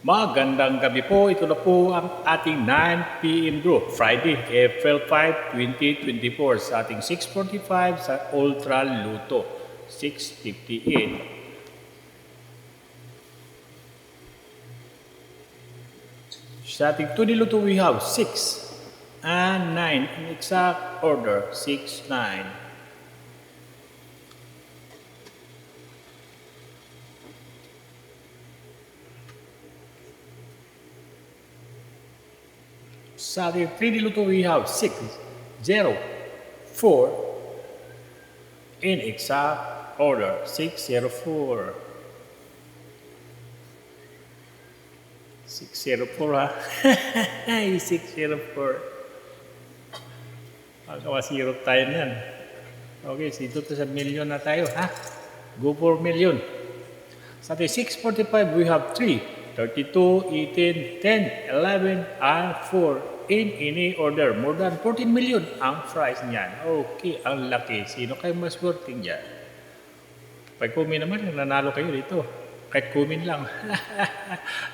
Magandang gabi po. Ito na po ang ating 9 p.m. draw. Friday, April 5, 2024 sa ating 6:45 sa Ultra Luto. 6:58. Sa ating 2D Luto, we have 6 and 9 in exact order. 6, 9. Sa ating 3D Luto, we have 6, 0, 4 in exact order. 6, 0, 4. 604 ha. 604. Magkawasirot tayo niyan. Okay, dito to sa million na tayo ha. Go for million. Sa ating 645, we have 3, 32, 18, 10, 11, and 4 in any order. More than 14 million ang price niyan. Okay, ang laki. Sino kayo mas working dyan? Pag-comment naman, nanalo kayo dito. Kahit kumin lang.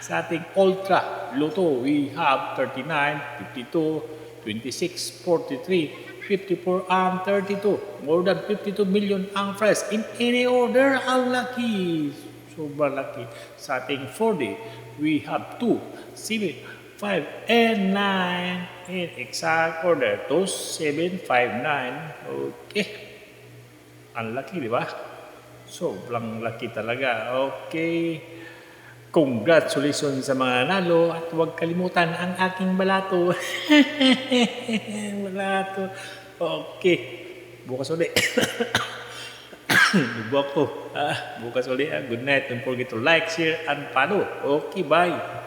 Sa ating Ultra Luto, we have 39, 52, 26, 43, 54, and 32. More than 52 million ang price. In any order, ang laki. Sobrang laki. Sa ating 40, we have 2, 7, 5, and 9 in exact order. 2, 7, 5, 9. Okay. Ang laki, di ba? Sobrang laki talaga. Okay. Congratulations sa mga nanalo at huwag kalimutan ang aking balato. Balato. Okay. Bukas ulit. Bubuak ko. Bukas ulit. Good night. Don't forget to like, share, and follow. Okay, bye.